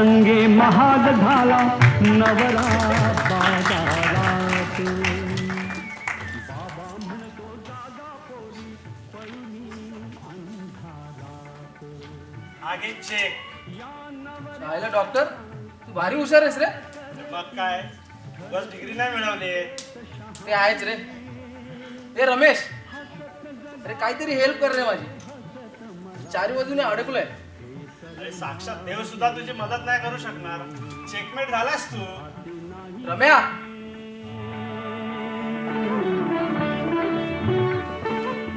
प्रसंगी महाग झाला नवरा बाजारात. बाबा म्हणतो दादा पोरी पळूनी अंधारात. आगे चेक. राहिला डॉक्टर, तू भारी हुशार आहेस रे. मग काय, बस डिग्री नाही मिळवली. ते आहेच रे. ए रमेश, अरे काहीतरी हेल्प कर रे माझी. चारी बाजूने अडकलोय. अरे साक्षात देव सुद्धा तुझी मदत नाही करू शकणार. चेकमेट झालास तू. रम्या,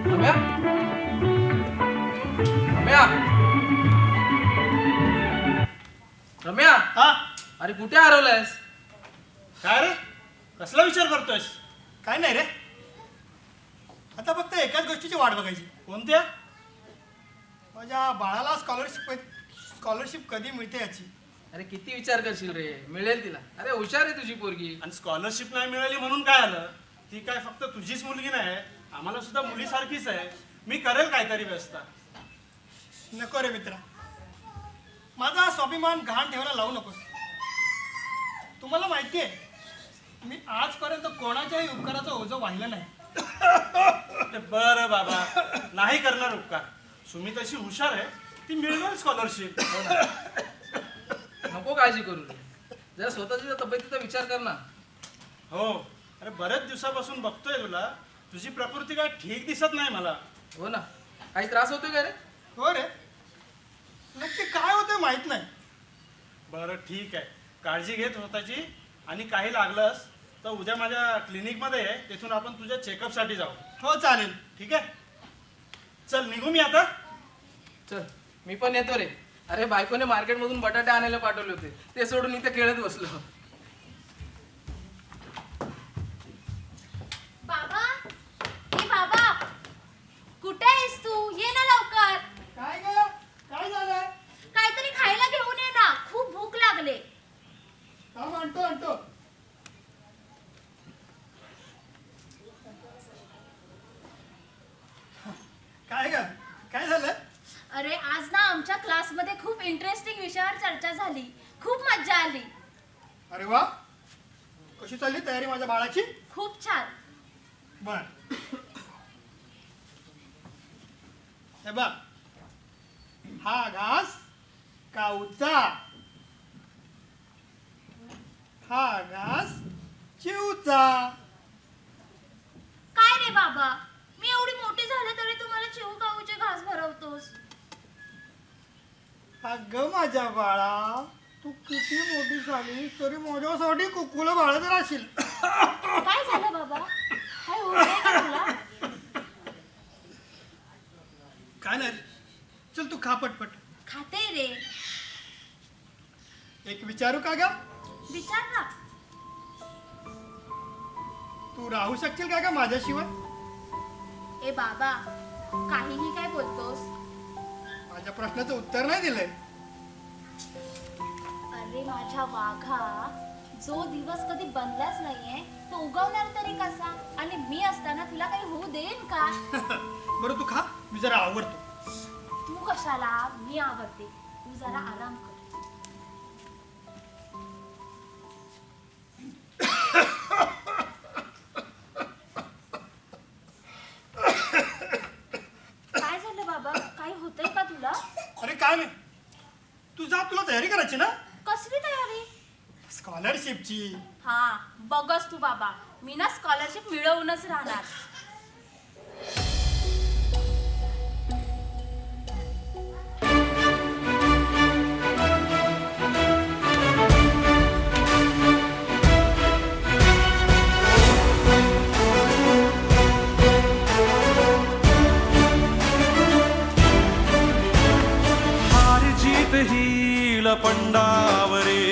रम्या, रम्या, रम्या. हा, अरे कुठे हरवलायस? काय रे, कसला विचार करतोयस? काय नाही रे, आता फक्त एकाच गोष्टीची वाट बघायची. कोणत्या? माझ्या बाळाला स्कॉलरशिप कधी मिळते याची. अरे किती विचार करशील रे, मिळेल तिला. अरे हुशार आहे तुझी पोरगी. आणि स्कॉलरशिप नाही मिळाली म्हणून काय आलं? ती काय फक्त तुझीच मुलगी नाही, आम्हाला सुद्धा मुलीसारखीच आहे. मी करेल काहीतरी व्यवस्था. नको रे मित्रा, माझा स्वाभिमान घाण ठेवायला लावू नकोस. तुम्हाला माहिती आहे, मी आजपर्यंत कोणाच्याही उपकाराचं ओझं वाहिलं नाही. बरं बाबा, नाही करणार उपकार. सुमित अशी हुशार आहे, ती मिळवेल स्कॉलरशिप. नको काळजी करू रे, जरा स्वतःच्या तब्येतीचा विचार कर ना. हो, अरे बरेच दिवसापासून बघतोय तुला, तुझी प्रकृती काय ठीक दिसत नाही मला. हो ना, काही त्रास होतोय का रे? हो रे, नक्की काय होतं माहित नाही. बरं ठीक आहे, काळजी घे स्वतःची. आणि काही लागलंस तर उद्या माझ्या क्लिनिकमध्ये आहे, तिथून आपण तुझ्या चेकअपसाठी जाऊ. हो चालेल. ठीक आहे, चल निघू मी आता. चल मी पण येतो रे. अरे बायकोने मार्केटमधून बटाटे आणायला पाठवले होते, ते सोडून इथे खेळत बसलो. बाबा, ए बाबा, कुठे आहेस तू? ये ना लवकर. काय ग, काय झालं? काहीतरी खायला घेऊन ये ना, खूप भूक लागले. हा, आणतो. काय ग, काय झालं? अरे आज ना आमच्या क्लासमध्ये खूप इंटरेस्टिंग विषयावर चर्चा झाली. खूप मज्जा आली. अरे वा, कशी चालली तयारी माझ्या बाळाची? खूप छान. बर, हे बघ, हा घास काऊचा, हा घास चिवचा. काय रे बाबा, मी एवढी मोठी झाले तरी तुम्हाला चिऊ काऊचे घास भरवतोस. अगं माझ्या बाळा, तू किती मोठी झालीस तरी माझ्यासाठी कुकुला बाळच राहशील. काय झालं बाबा, काय होतंय का तुला? काय नाही, चल तू खा पटपट. खाते रे. एक विचारू का ग? विचार ना. तू राहू शकशील का ग माझ्याशिवाय? ए बाबा, काहीही काय बोलतोस? माझ्या प्रश्नाचं उत्तर नाही दिलंय. अरे माझ्या वाघा, जो दिवस कधी बनलाच नाहीये तो उगवणार तरी कसा? आणि मी असताना तुला काही होऊ देईन का? बरं तू खा, मी जरा आवडतो. तू कशाला? मी आवडते. तू जरा आराम कर. काय झालं बाबा, काही होतंय का तुला? अरे काय नाही, तू जा, तुला तयारी करायची ना कसली तयारी? स्कॉलरशिपची. हा बघच तू बाबा, मी ना स्कॉलरशिप मिळवूनच राहणार. पंडावरे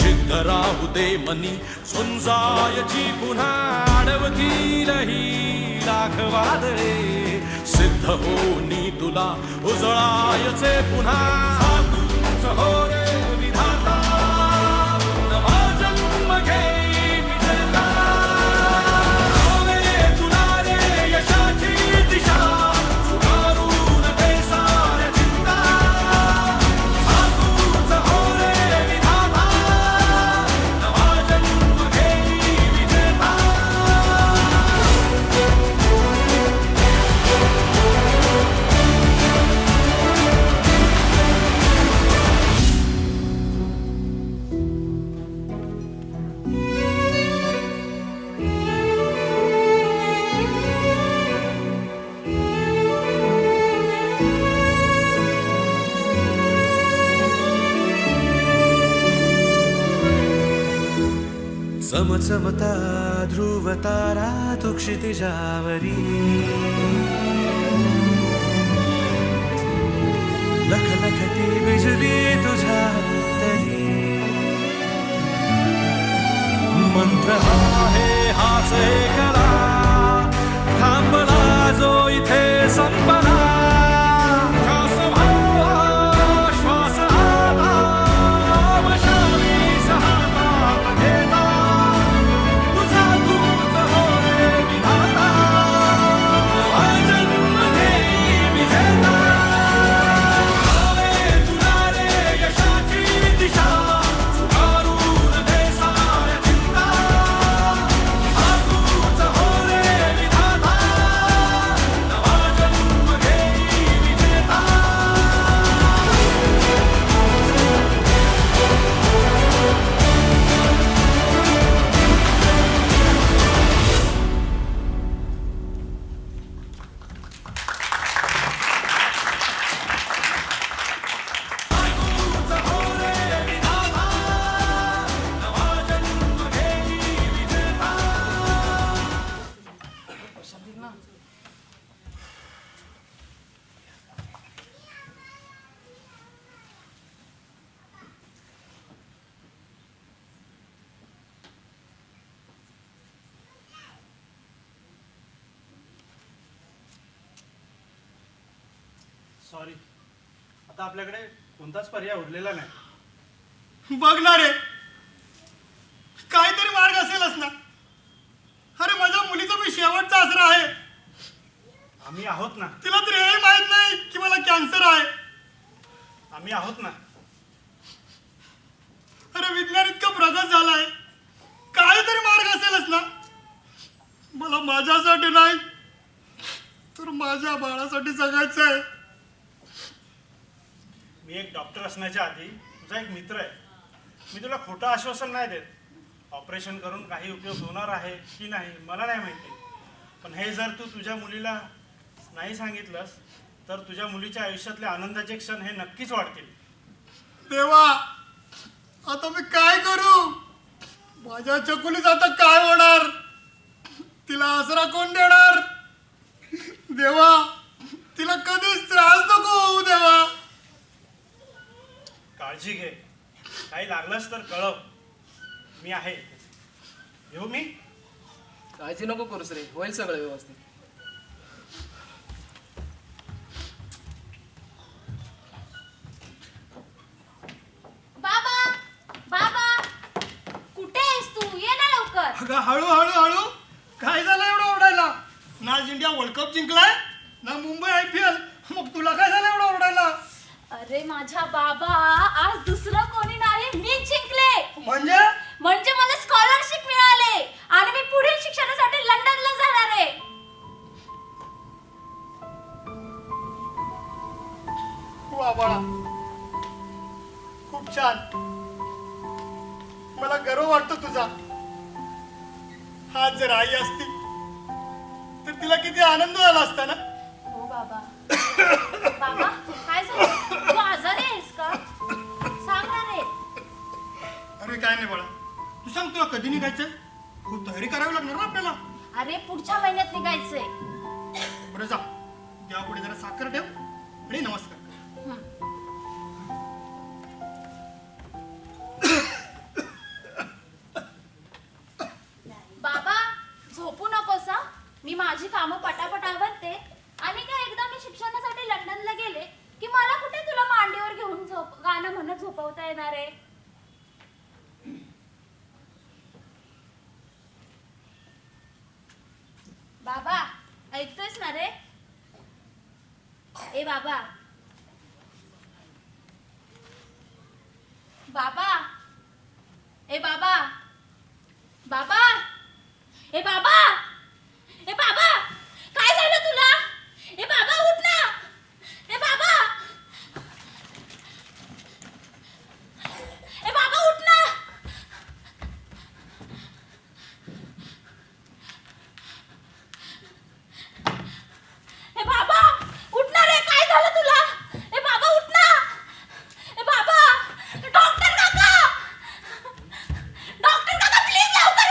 जिद्द राहू दे मनी सुंजायची पुन्हा अडवतील ही लाख वादळे सिद्ध होनी तुला उजळायचे पुन्हा तूच हो रे विधाता नवा जन्म घे विजेता रे तुला रे यशाची दिशा सुधारून दे साऱ्या चिंता तूच हो रे चमचमता ध्रुव तारा तू क्षितिजावरी लखलखती बिजली तुझ्या तरी मंत्र आहे हाच एकला थांबला जो इथे संपला श्वास व्हावा श्वास आला वशाली सहाता घेता तुझा तूच हो रे विधाता नवा जन्म घेई विजेता आले तुला रे यशाची दिशा चुकारून दे साऱ्या चिंता तुझा तूच हो रे विधाता नवा जन्म घेई विजेता सॉरी, आता आपल्याकडे कोणताच पर्याय उरलेला नाही. बघ ना रे, काहीतरी मार्ग असेलच ना. अरे माझ्या मुलीचा मी शेवटचा आसरा आहे. आम्ही आहोत ना. तिला तर हे माहित नाही की मला कॅन्सर आहे. आम्ही आहोत ना. अरे विज्ञान इतकं प्रगत झालंय, काहीतरी मार्ग असेलच ना. मला माझ्यासाठी नाही तर माझ्या बाळासाठी जगायचं आहे. मी एक डॉक्टर असण्याच्या आधी तुझा एक मित्र आहे. मी तुला खोटं आश्वासन नाही देत. ऑपरेशन करून काही उपयोग होणार आहे की नाही मला नाही माहिती, पण हे जर तू तुझ्या मुलीला नाही सांगितलंस तर तुझ्या मुलीच्या आयुष्यातले आनंदाचे क्षण हे नक्कीच वाढतील. देवा, आता मी काय करू? माझ्या चकुलीचं आता काय होणार? तिला आसरा कोण देणार? देवा, तिला कधीच त्रास नको होऊ देवा. काळजी घे, काही लागलंच तर कळव, मी आहे. येऊ मी? काळजी नको करूस रे, होईल सगळं व्यवस्थित. बाबा बाबा कुठे आहेस तू? ये ना लवकर. अगं हळू हळू हळू, काय झालं एवढं ओरडायला? ना आज इंडिया वर्ल्ड कप जिंकलाय ना मुंबई IPL, मग तुला काय झालं एवढं ओरडायला? अरे माझ्या बाबा, आज दुसरं कोणी नाही, मी जिंकले. म्हणजे मला स्कॉलरशिप मिळाले आणि मी पुढील शिक्षणासाठी लंडनला जाणार आहे. वा बाळा, खूप छान. मला गर्व वाटतो तुझा. आज जर आई असती तर तिला किती आनंद झाला असता ना. हो बाबा. बाबा काय झालं? तू आजारी आहेस का? सांग ना रे. अरे काय नाही बाळा, तू सांग तुला कधी निघायचंय? खूप तयारी करावी लागणार ना आपल्याला. अरे पुढच्या महिन्यात निघायचंय. बरं जा, देवापुढे जरा साखर ठेव आणि नमस्कार कर. बाबा झोपू नकोस हा. मी माझी कामं पटापट आवरते आणि काय एकदा मी शिक्षणासाठी लंडनला गेले की मला कुठे तुला मांडीवर घेऊन गाणं म्हणत झोपवता येणार आहे. बाबा ऐकतोयस ना रे? ए बाबा. बाबा. ए बाबा. बाबा. ए बाबा. ए बाबा, काय झालं तुला? ए बाबा उठ ना. ए बाबा. ए बाबा उठ ना. ए बाबा उठ ना रे, काय झालं तुला? ए बाबा उठ ना. ए बाबा. डॉक्टर काका प्लीज लवकर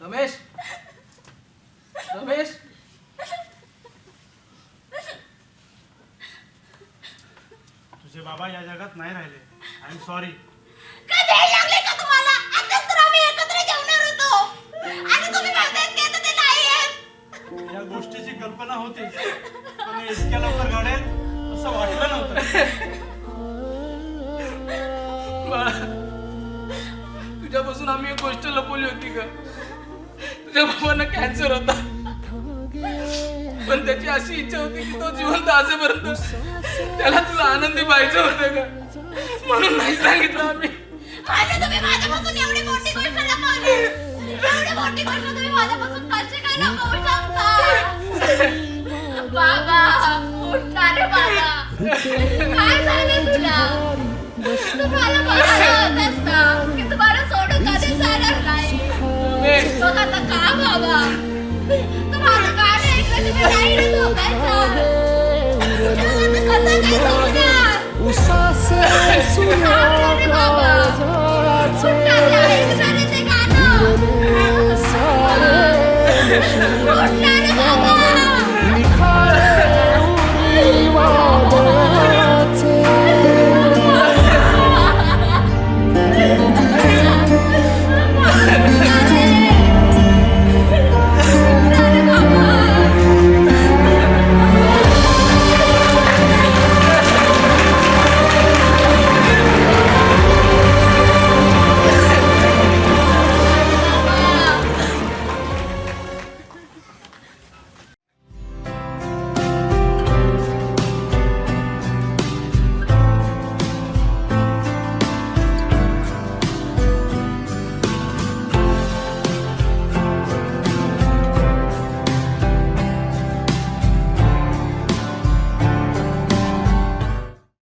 रमेश रमेश तुझे बाबा या जगात नाही राहिले. I am sorry. काय द्यायला लागले का तुम्हाला? आताच तर आम्ही एकत्र जेवणार होतो आणि तुम्ही म्हणतायत की आता ते नाही आहेत. या गोष्टीची कल्पना होती पण हे इतक्या लवकर घडेल असं वाटलं नव्हतं. बाळा, तुझ्यापासून आम्ही एक गोष्ट लपवली होती का? तुझ्या बाबांना कॅन्सर होता, पण त्याची अशी इच्छा होती की तो जिवंत असेपर्यंत त्याला तुला आनंदी पाहिजे होतं का, म्हणून नाही सांगितलं आम्ही. आता तुम्ही माझ्यापासून एवढी मोठी गोष्ट लपवली. एवढी मोठी गोष्ट तुम्ही माझ्यापासून कशी काय लपवू शकता? बाबा, उठ ना रे बाबा. काय झालं तुला? तू मला बघायला होत असता की तू